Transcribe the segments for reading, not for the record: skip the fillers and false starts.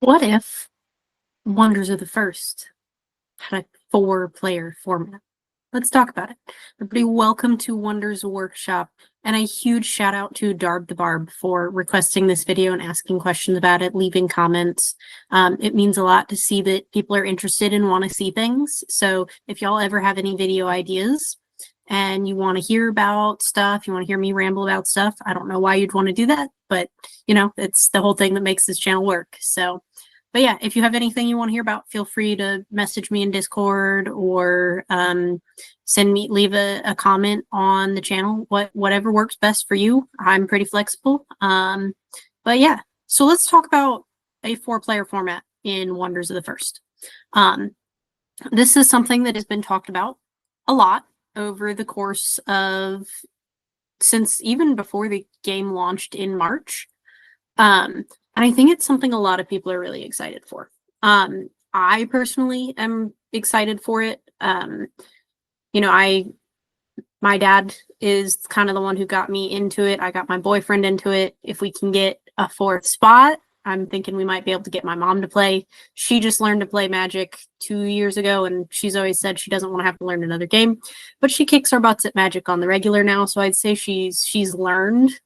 What if Wonders of the First had a 4-player format? Let's talk about it. Everybody, welcome to Wonders Workshop, and a huge shout out to Darb the Bard for requesting this video and asking questions about it, leaving comments. It means a lot to see that people are interested and want to see things. So if y'all ever have any video ideas and you want to hear about stuff, you want to hear me ramble about stuff, I don't know why you'd want to do that, but it's the whole thing that makes this channel work. So but yeah, if you have anything you want to hear about, feel free to message me in Discord or leave a comment on the channel. Whatever works best for you. I'm pretty flexible. But yeah, so let's talk about a 4-player format in Wonders of the First. This is something that has been talked about a lot over the course of since even before the game launched in March. And I think it's something a lot of people are really excited for. I personally am excited for it. My dad is kind of the one who got me into it. I got my boyfriend into it. If we can get a 4th spot, I'm thinking we might be able to get my mom to play. She just learned to play Magic 2 years ago, and she's always said she doesn't want to have to learn another game. But she kicks our butts at Magic on the regular now, so I'd say she's learned.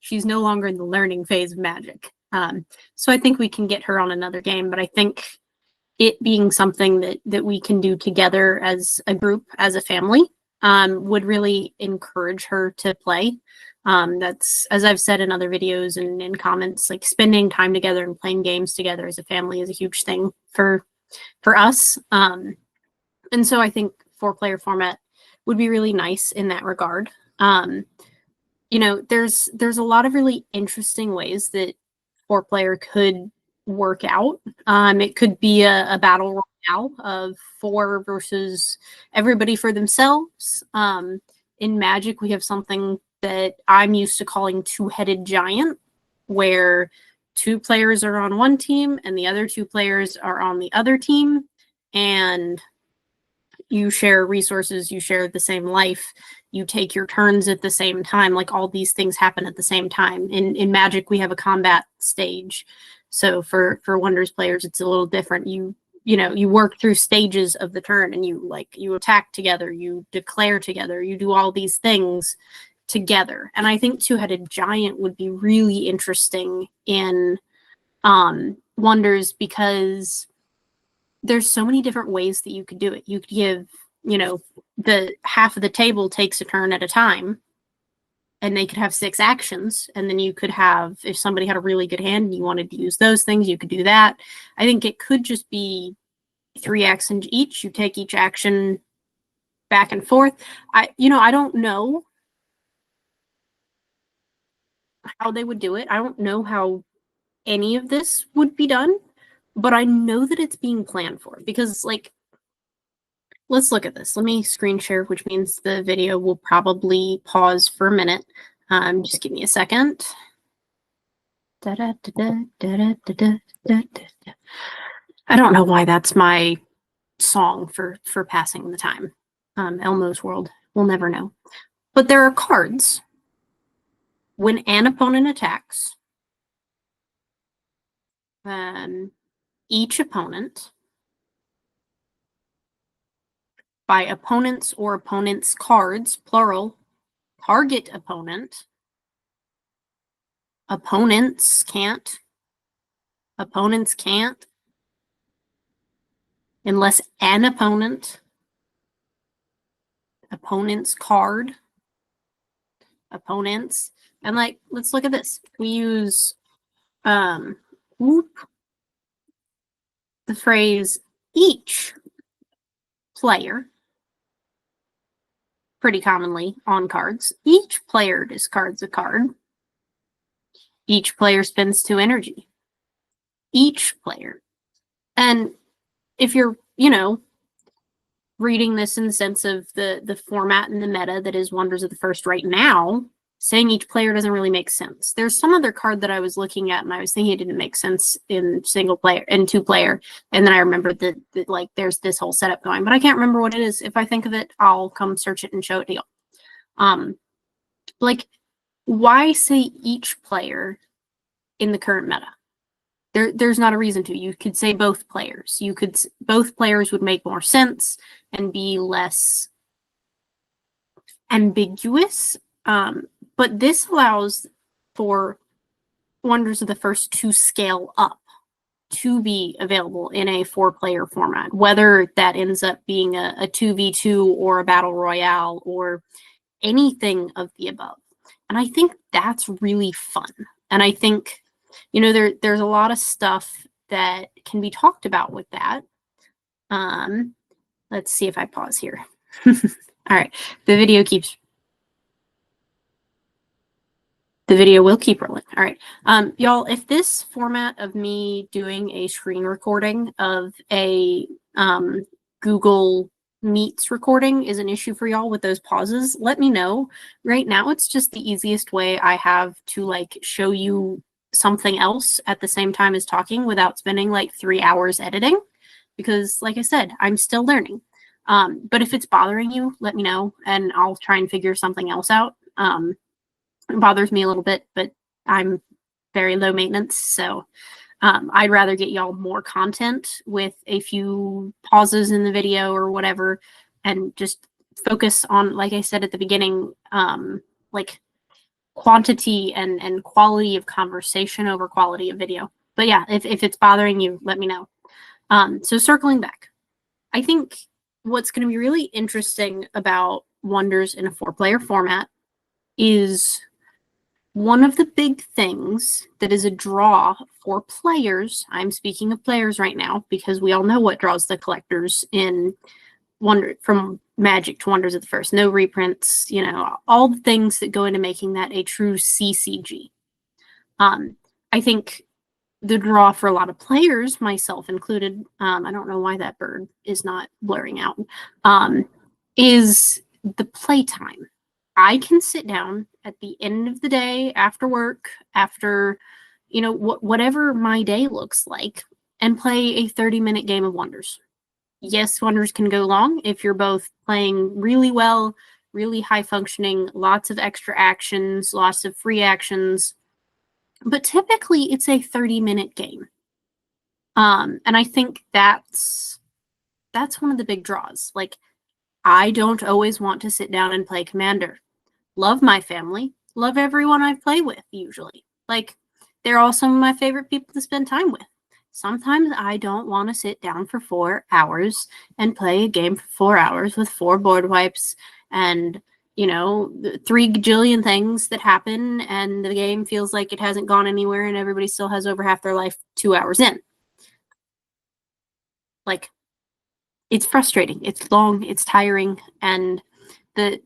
She's no longer in the learning phase of Magic. So I think we can get her on another game, but I think it being something that we can do together as a group, as a family, would really encourage her to play. That's, as I've said in other videos and in comments, like spending time together and playing games together as a family is a huge thing for us. And so I think 4-player format would be really nice in that regard. There's a lot of really interesting ways that 4-player could work out. It could be a battle royale of 4 versus everybody for themselves. In Magic, we have something that I'm used to calling 2-headed giant, where 2 players are on one team and the other 2 players are on the other team, and you share resources, you share the same life, you take your turns at the same time. Like, all these things happen at the same time. In Magic, we have a combat stage. So for Wonders players, it's a little different. You work through stages of the turn, and you attack together, you declare together, you do all these things together. And I think 2-headed giant would be really interesting in Wonders, because there's so many different ways that you could do it. You could give, the half of the table takes a turn at a time, and they could have 6 actions. And then you could have, if somebody had a really good hand and you wanted to use those things, you could do that. I think it could just be 3 actions each. You take each action back and forth. I don't know how they would do it. I don't know how any of this would be done, but I know that it's being planned for, because, like, let's look at this. Let me screen share, which means the video will probably pause for a minute. Just give me a second. I don't know why that's my song for passing the time. Elmo's World. We'll never know. But there are cards. When an opponent attacks, each opponent, by opponents or opponents' cards, plural, target opponent. Opponents can't, unless an opponent's card, opponents. And, like, let's look at this. We use the phrase each player pretty commonly on cards. Each player discards a card. Each player spends 2 energy. Each player. And if you're, reading this in the sense of the format and the meta that is Wonders of the First right now, saying each player doesn't really make sense. There's some other card that I was looking at and I was thinking it didn't make sense in single player and 2-player. And then I remembered that like there's this whole setup going, but I can't remember what it is. If I think of it, I'll come search it and show it to you. Like, why say each player in the current meta? there's not a reason to. You could say both players. Both players would make more sense and be less ambiguous. But this allows for Wonders of the First to scale up to be available in a 4-player format, whether that ends up being a 2v2 or a battle royale or anything of the above. And I think that's really fun. And I think, there's a lot of stuff that can be talked about with that. Let's see if I pause here. All right. The video will keep rolling. All right. Y'all, if this format of me doing a screen recording of a Google Meets recording is an issue for y'all with those pauses, let me know. Right now, it's just the easiest way I have to show you something else at the same time as talking without spending 3 hours editing. Because like I said, I'm still learning. But if it's bothering you, let me know and I'll try and figure something else out. It bothers me a little bit, but I'm very low maintenance, so I'd rather get y'all more content with a few pauses in the video or whatever, and just focus on, like I said at the beginning, quantity and quality of conversation over quality of video. But yeah, if it's bothering you, let me know. So circling back, I think what's going to be really interesting about Wonders in a 4-player format is one of the big things that is a draw for players. I'm speaking of players right now because we all know what draws the collectors in from Magic to Wonders of the First. No reprints, all the things that go into making that a true CCG. I think the draw for a lot of players, myself included, I don't know why that bird is not blurring out, is the playtime. I can sit down at the end of the day, after work, after, whatever my day looks like, and play a 30-minute game of Wonders. Yes, Wonders can go long if you're both playing really well, really high functioning, lots of extra actions, lots of free actions. But typically it's a 30-minute game. And I think that's one of the big draws. I don't always want to sit down and play Commander. Love my family, love everyone I play with, usually. They're all some of my favorite people to spend time with. Sometimes I don't want to sit down for 4 hours and play a game for 4 hours with 4 board wipes and, 3 gajillion things that happen, and the game feels like it hasn't gone anywhere and everybody still has over half their life 2 hours in. It's frustrating, it's long, it's tiring, and the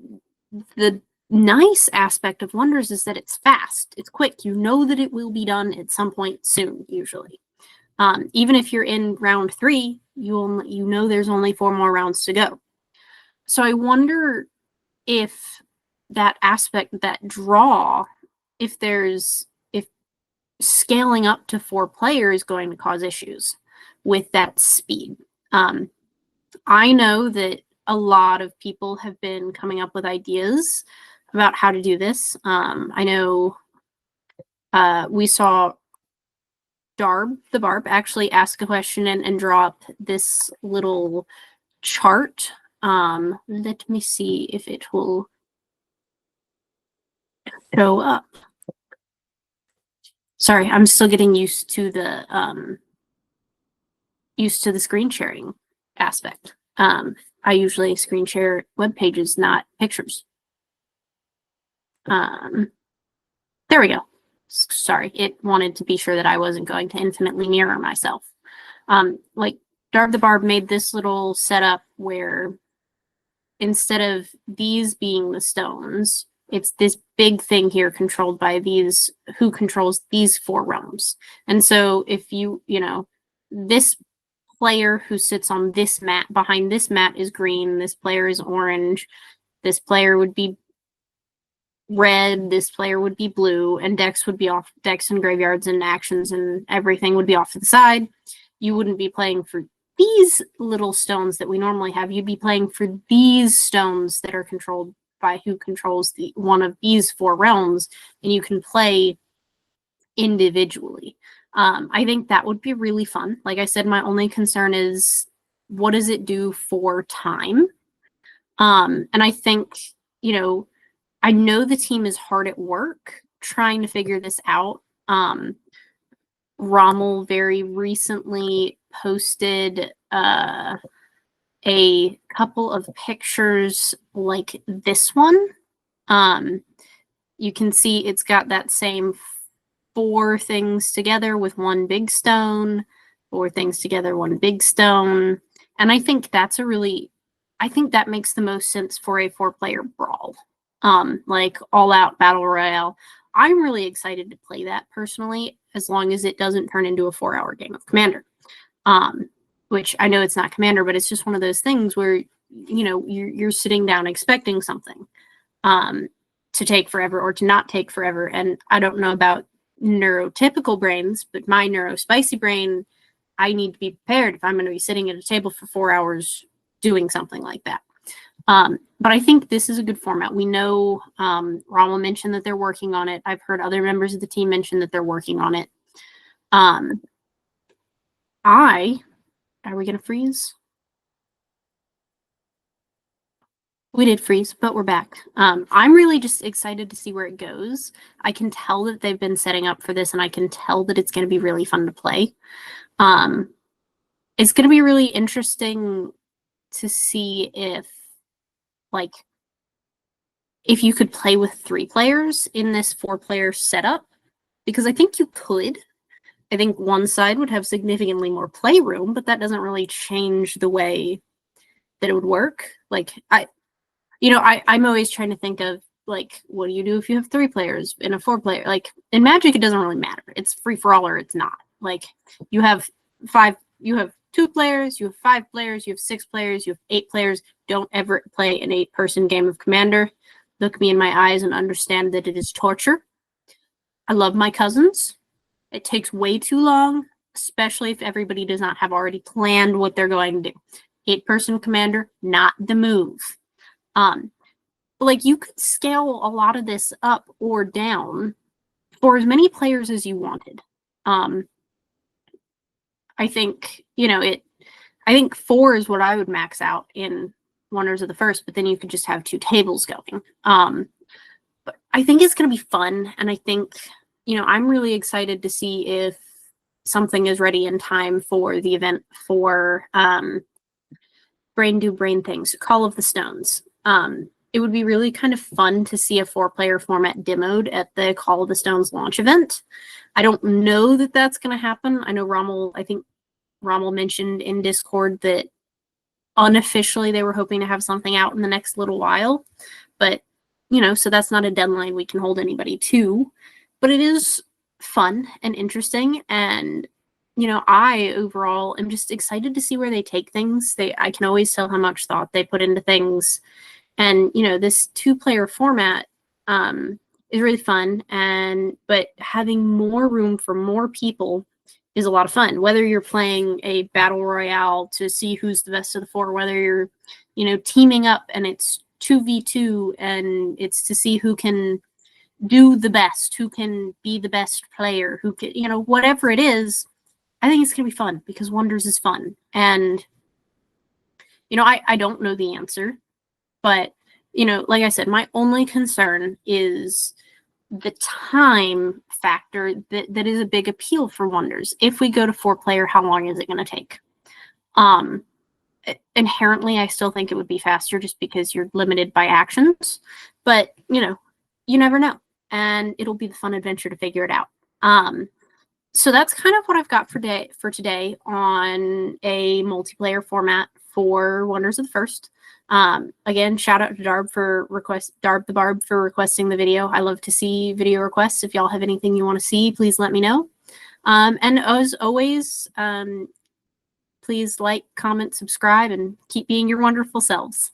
nice aspect of Wonders is that it's fast, it's quick. You know that it will be done at some point soon, usually. Even if you're in round 3, you know there's only 4 more rounds to go. So I wonder if that aspect, that draw, if scaling up to 4 players is going to cause issues with that speed. I know that a lot of people have been coming up with ideas about how to do this. I know we saw Darb the Bard actually ask a question and draw up this little chart. Let me see if it will show up. Sorry, I'm still getting used to the screen sharing aspect. I usually screen share web pages, not pictures. There we go. Sorry, it wanted to be sure that I wasn't going to infinitely mirror myself. Darb the Bard made this little setup where instead of these being the stones, it's this big thing here controlled by who controls these 4 realms. And so if this player who sits on this mat, behind this mat is green, this player is orange, this player would be red, this player would be blue, and decks would be off, decks and graveyards and actions and everything would be off to the side. You wouldn't be playing for these little stones that we normally have. You'd be playing for these stones that are controlled by who controls one of these 4 realms, and you can play individually. I think that would be really fun. Like I said, my only concern is what does it do for time? And I think, you know, I know the team is hard at work trying to figure this out. Rommel very recently posted a couple of pictures like this one. You can see it's got that same 4 things together with one big stone, 4 things together, one big stone. And I think that's I think that makes the most sense for a 4-player brawl. Like all out battle royale. I'm really excited to play that personally, as long as it doesn't turn into a 4-hour game of Commander. Which I know it's not Commander, but it's just one of those things where, you know, you're sitting down expecting something to take forever or to not take forever. And I don't know about neurotypical brains, but my neurospicy brain, I need to be prepared if I'm going to be sitting at a table for 4 hours doing something like that. But I think this is a good format. We know Rommel mentioned that they're working on it. I've heard other members of the team mention that they're working on it. Are we going to freeze? We did freeze, but we're back. I'm really just excited to see where it goes. I can tell that they've been setting up for this, and I can tell that it's going to be really fun to play. It's going to be really interesting to see if you could play with 3 players in this 4-player setup, because I think you could. I think one side would have significantly more playroom, but that doesn't really change the way that it would work. Like I'm always trying to think of, like, what do you do if you have 3 players in a 4-player? Like in Magic, it doesn't really matter. It's free for all or it's not. Like you have 2 players, you have 5 players, you have 6 players, you have 8 players. Don't ever play an 8-person game of Commander. Look me in my eyes and understand that it is torture. I love my cousins. It takes way too long, especially if everybody does not have already planned what they're going to do. 8-person Commander, not the move. Like you could scale a lot of this up or down for as many players as you wanted. I think, I think 4 is what I would max out in Wonders of the First, but then you could just have 2 tables going. But I think it's going to be fun, and I think, I'm really excited to see if something is ready in time for the event for Brain Do Brain Things, Call of the Stones. It would be really kind of fun to see a 4-player format demoed at the Call of the Stones launch event. I don't know that that's going to happen. I know I think Rommel mentioned in Discord that unofficially they were hoping to have something out in the next little while. But, so that's not a deadline we can hold anybody to. But it is fun and interesting. And, I overall am just excited to see where they take things. I can always tell how much thought they put into things. And, this 2-player format is really fun. But having more room for more people is a lot of fun. Whether you're playing a battle royale to see who's the best of the 4, whether you're, teaming up and it's 2v2 and it's to see who can do the best, who can be the best player, who can, whatever it is, I think it's going to be fun because Wonders is fun. And, I don't know the answer. But, like I said, my only concern is the time factor that is a big appeal for Wonders. If we go to 4-player, how long is it going to take? Inherently, I still think it would be faster just because you're limited by actions. But, you never know. And it'll be the fun adventure to figure it out. So that's kind of what I've got for today on a multiplayer format for Wonders of the First. Again, shout out to Darb the Bard for requesting the video. I love to see video requests. If y'all have anything you want to see, please let me know. And as always, please like, comment, subscribe, and keep being your wonderful selves.